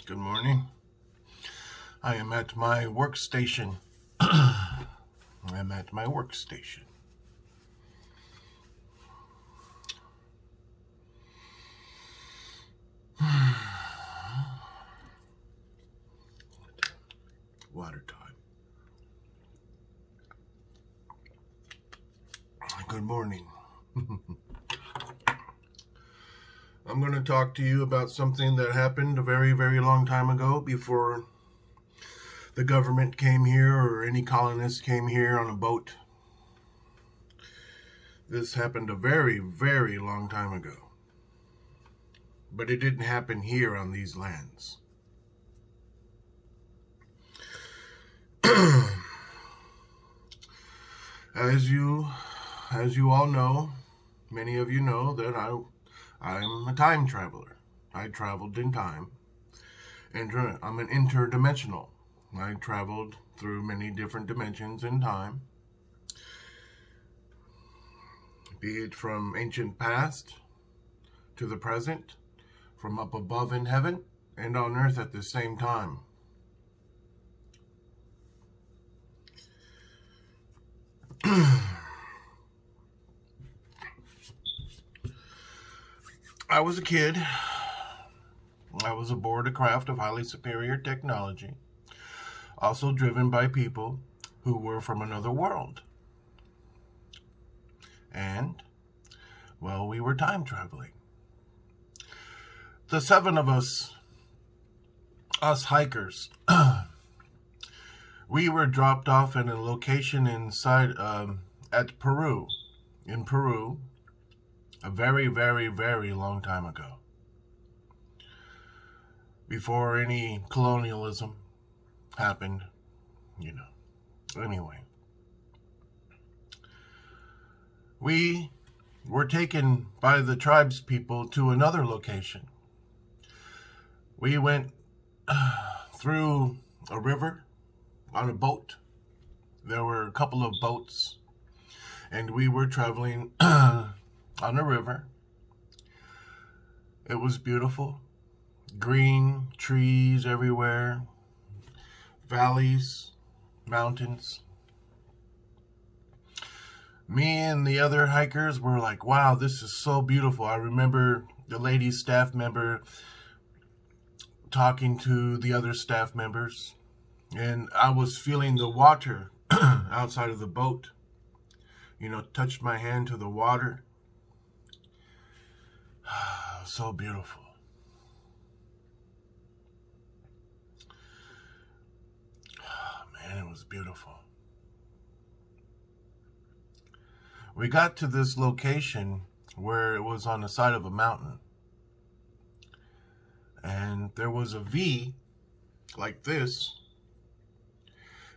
Good morning. I am at my workstation. I'm at my workstation. Water time. Good morning. I'm going to talk to you about something that happened a very, very long time ago before the government came here or any colonists came here on a boat. This happened a very, very long time ago. But it didn't happen here on these lands. As you all know, many of you know that I'm a time traveler. I traveled in time, and I'm an interdimensional. I traveled through many different dimensions in time, be it from ancient past to the present, from up above in heaven and on earth at the same time. I was a kid. I was aboard a craft of highly superior technology, also driven by people who were from another world. And, well, we were time traveling. The seven of us hikers, we were dropped off in a location at Peru, in Peru, a very, very, very long time ago, before any colonialism happened, Anyway, we were taken by the tribes people to another location. We went through a river on a boat. There were a couple of boats, and we were traveling on a river. It was beautiful. Green trees everywhere, valleys, mountains. Me and the other hikers were like, wow, this is so beautiful. I remember the lady staff member talking to the other staff members, and I was feeling the water outside of the boat, touched my hand to the water. So beautiful. Man, it was beautiful. We got to this location where it was on the side of a mountain. And there was a V like this.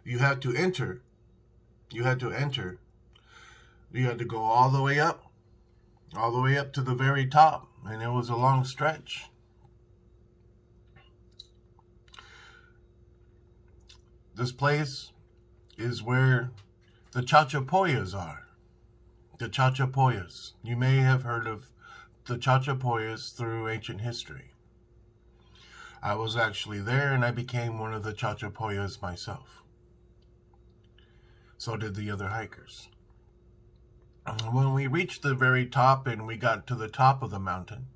You had to enter. You had to go all the way up to the very top. And it was a long stretch. This place is where the Chachapoyas are. The Chachapoyas. You may have heard of the Chachapoyas through ancient history. I was actually there, and I became one of the Chachapoyas myself. So did the other hikers. When we reached the very top and we got to the top of the mountain,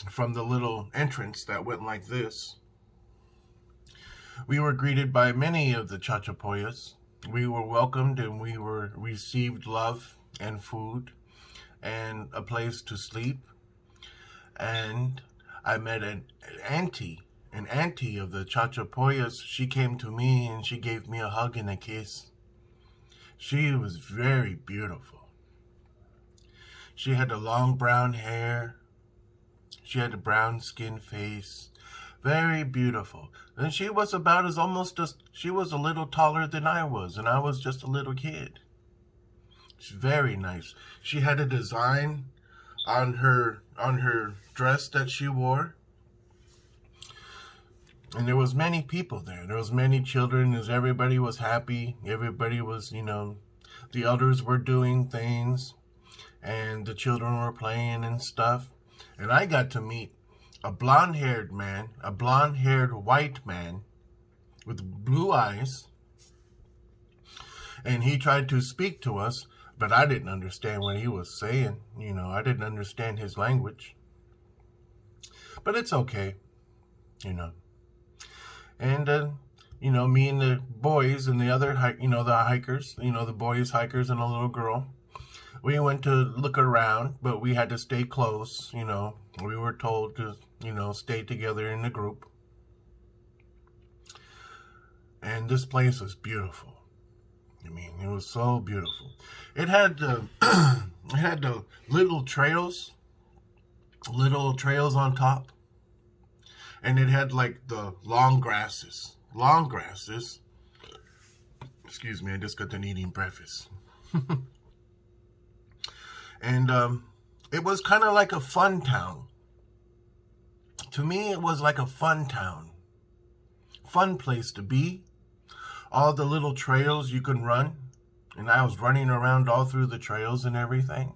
from the little entrance that went like this, we were greeted by many of the Chachapoyas. We were welcomed and we received love and food and a place to sleep. And I met an auntie of the Chachapoyas. She came to me and she gave me a hug and a kiss. She was very beautiful. She had a long brown hair. She had a brown skin face. Very beautiful. And she was she was a little taller than I was, and I was just a little kid. She's very nice. She had a design on her dress that she wore. And there was many people there. There was many children. Everybody was happy. Everybody was, the elders were doing things. And the children were playing and stuff. And I got to meet a blonde-haired man, a blonde-haired white man with blue eyes, and he tried to speak to us, but I didn't understand what he was saying. You know, I didn't understand his language. But it's okay, you know. And, you know, me and the boys and the other, the hikers, the boys hikers and a little girl, we went to look around, but we had to stay close, you know. We were told to, stay together in the group. And this place was beautiful. I mean, it was so beautiful. It had the little trails on top, and it had like the long grasses. Excuse me, I just got done eating breakfast. And it was kind of like a fun town. To me, it was like a fun town. Fun place to be. All the little trails you can run. And I was running around all through the trails and everything.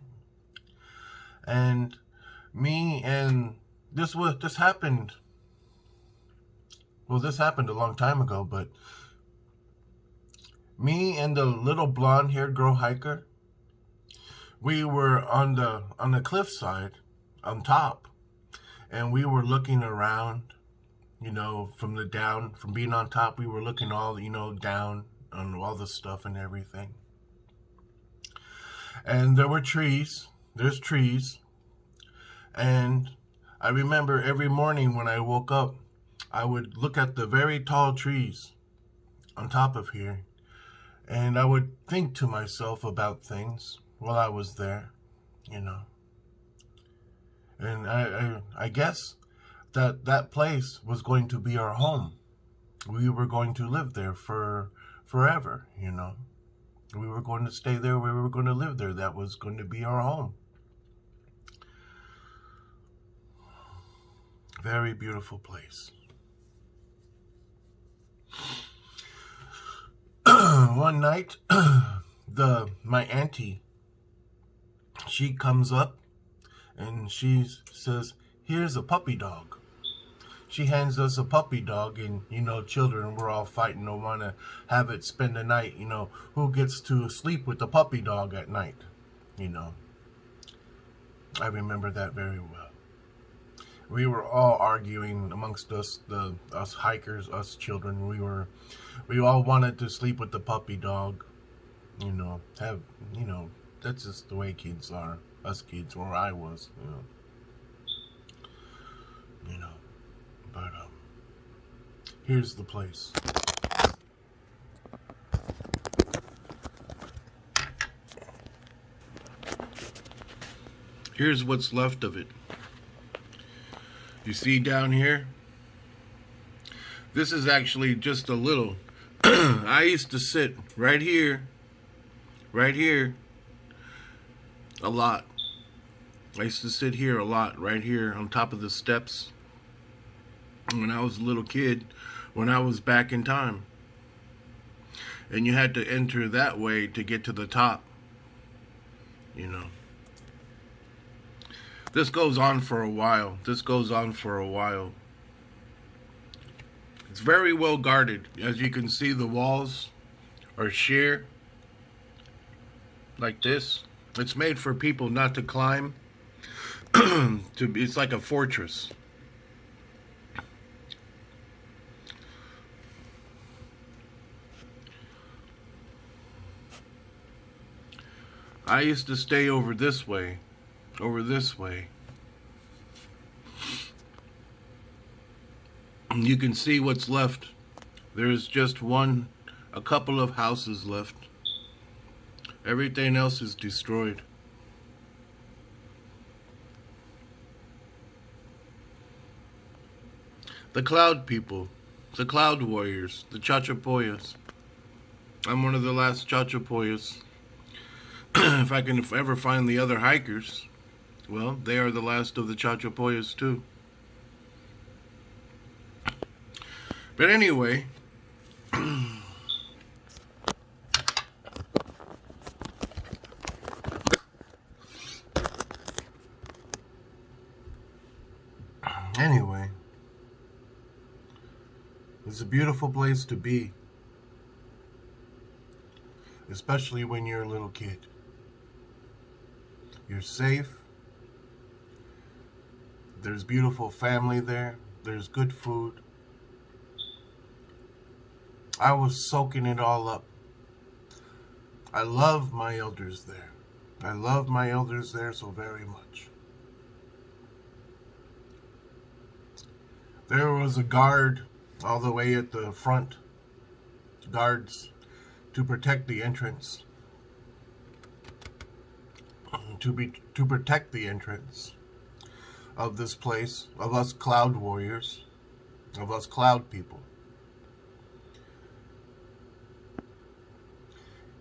And this happened. Well, this happened a long time ago, but me and the little blonde-haired girl hiker, we were on the cliffside on top, and we were looking around, from being on top, we were looking all, down on all the stuff and everything. And there were trees. There's trees. And I remember every morning when I woke up, I would look at the very tall trees on top of here, and I would think to myself about things while I was there, And I guess that place was going to be our home. We were going to live there forever, We were going to stay there. We were going to live there. That was going to be our home. Very beautiful place. One night, my auntie, she comes up and she says, "Here's a puppy dog." She hands us a puppy dog, and children, we're all fighting to want to have it spend the night. Who gets to sleep with the puppy dog at night? I remember that very well. We were all arguing amongst us, us hikers, us children. We all wanted to sleep with the puppy dog. That's just the way kids are. Us kids, where I was, But here's the place. Here's what's left of it. You see down here? This is actually just a little. I used to sit right here, a lot. I used to sit here a lot, right here on top of the steps when I was a little kid, when I was back in time. And you had to enter that way to get to the top, This goes on for a while. It's very well guarded. As you can see, the walls are sheer, like this. It's made for people not to climb. It's like a fortress. I used to stay over this way. You can see what's left. There's just a couple of houses left. Everything else is destroyed. The cloud people, the cloud warriors, the Chachapoyas. I'm one of the last Chachapoyas. If I can ever find the other hikers, well, they are the last of the Chachapoyas too. But anyway, Anyway, it's a beautiful place to be, especially when you're a little kid. You're safe. There's beautiful family there. There's good food. I was soaking it all up. I love my elders there. I love my elders there so very much. There was a guard all the way at the front, guards to protect the entrance. To protect the entrance of this place, of us cloud warriors, of us cloud people.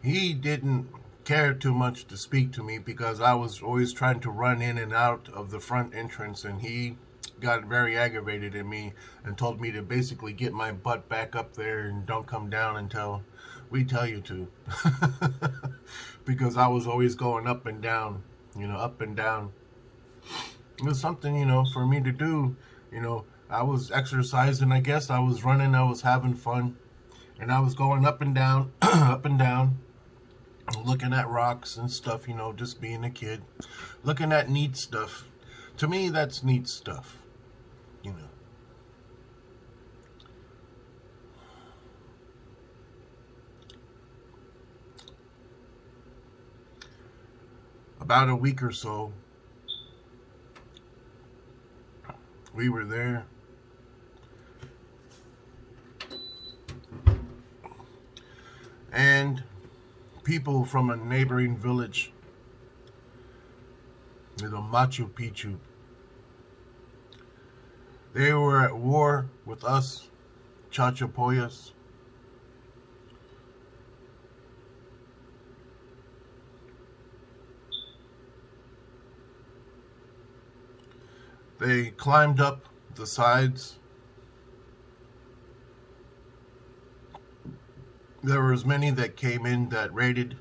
He didn't care too much to speak to me because I was always trying to run in and out of the front entrance, and he got very aggravated at me and told me to basically get my butt back up there and don't come down until we tell you to. Because I was always going up and down, up and down. It was something, for me to do. I was exercising, I guess. I was running, I was having fun. And I was going up and down, up and down, looking at rocks and stuff, just being a kid. Looking at neat stuff. To me, that's neat stuff, About a week or so, we were there. And people from a neighboring village, Machu Picchu, they were at war with us, Chachapoyas. They climbed up the sides. There were as many that came in that raided.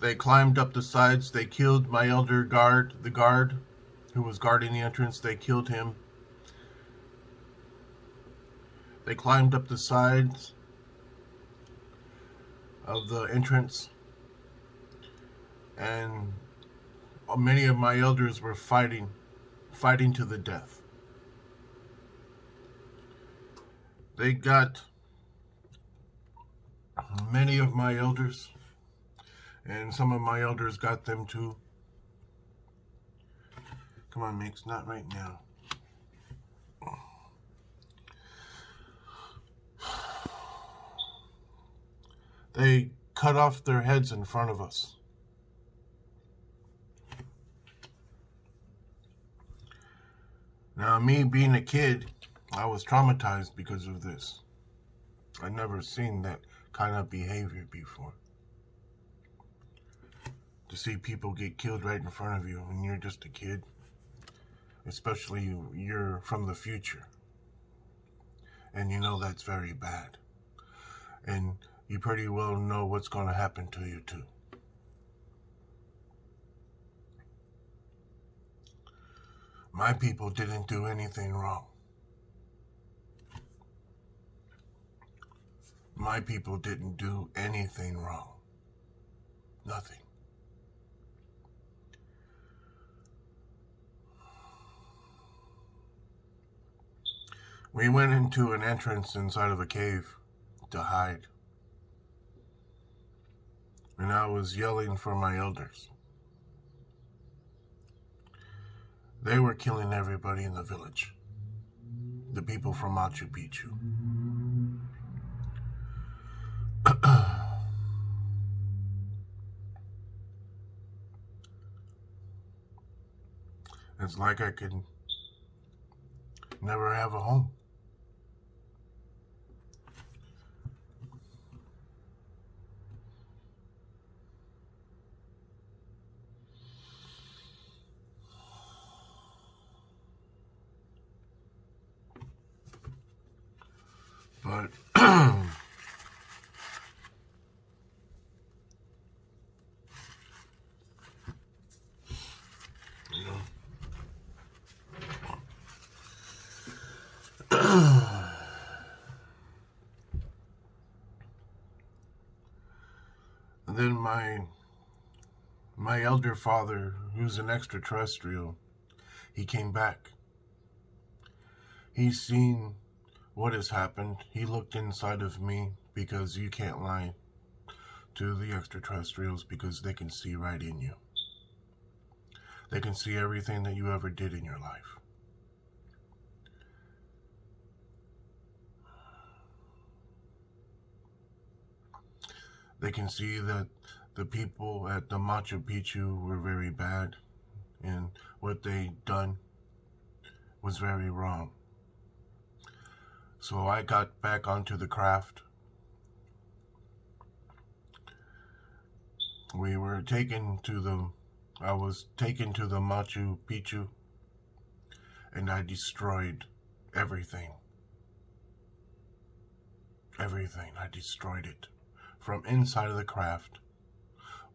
They climbed up the sides. They killed my elder guard, the guard who was guarding the entrance. They killed him. They climbed up the sides of the entrance, and many of my elders were fighting to the death. They got many of my elders, and some of my elders got them too. Come on, Mix, not right now. They cut off their heads in front of us. Now, me being a kid, I was traumatized because of this. I'd never seen that kind of behavior before. To see people get killed right in front of you when you're just a kid, especially you're from the future, and that's very bad, and you pretty well know what's going to happen to you too. My people didn't do anything wrong. My people didn't do anything wrong. Nothing. We went into an entrance inside of a cave to hide. And I was yelling for my elders. They were killing everybody in the village. The people from Machu Picchu. It's like I could never have a home. But And then my elder father, who's an extraterrestrial, he came back. He's seen what has happened. He looked inside of me, because you can't lie to the extraterrestrials, because they can see right in you. They can see everything that you ever did in your life. They can see that the people at the Machu Picchu were very bad, and what they done was very wrong. So I got back onto the craft. I was taken to the Machu Picchu, and I destroyed everything. Everything. I destroyed it from inside of the craft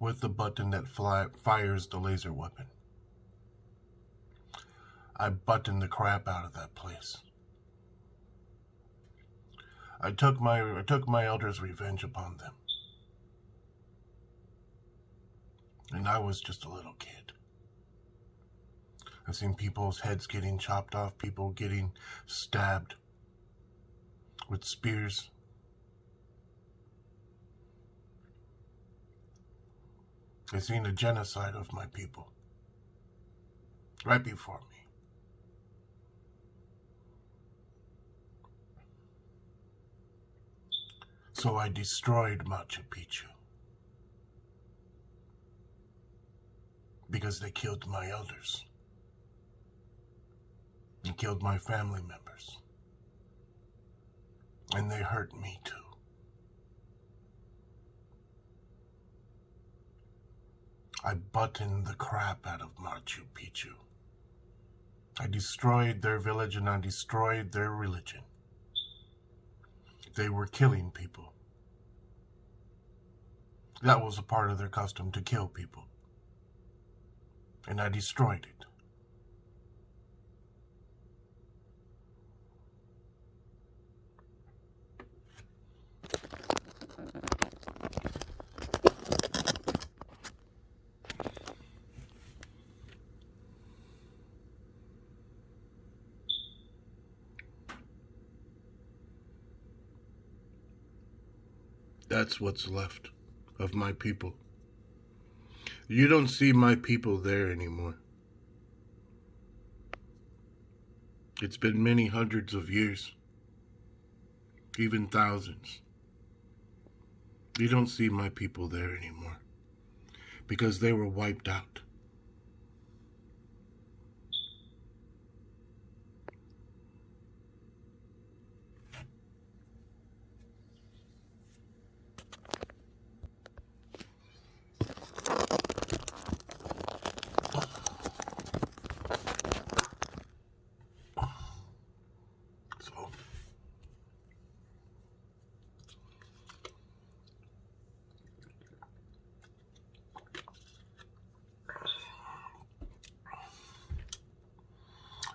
with the button that fires the laser weapon. I buttoned the crap out of that place. I took my elders' revenge upon them. And I was just a little kid. I've seen people's heads getting chopped off, people getting stabbed with spears. I've seen the genocide of my people right before me. So I destroyed Machu Picchu because they killed my elders and killed my family members, and they hurt me too. I buttoned the crap out of Machu Picchu. I destroyed their village and I destroyed their religion. They were killing people. That was a part of their custom, to kill people. And I destroyed it. That's what's left of my people. You don't see my people there anymore. It's been many hundreds of years, even thousands. You don't see my people there anymore because they were wiped out.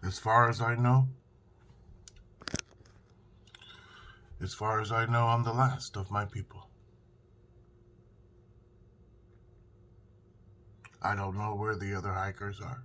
As far as I know, I'm the last of my people. I don't know where the other hikers are.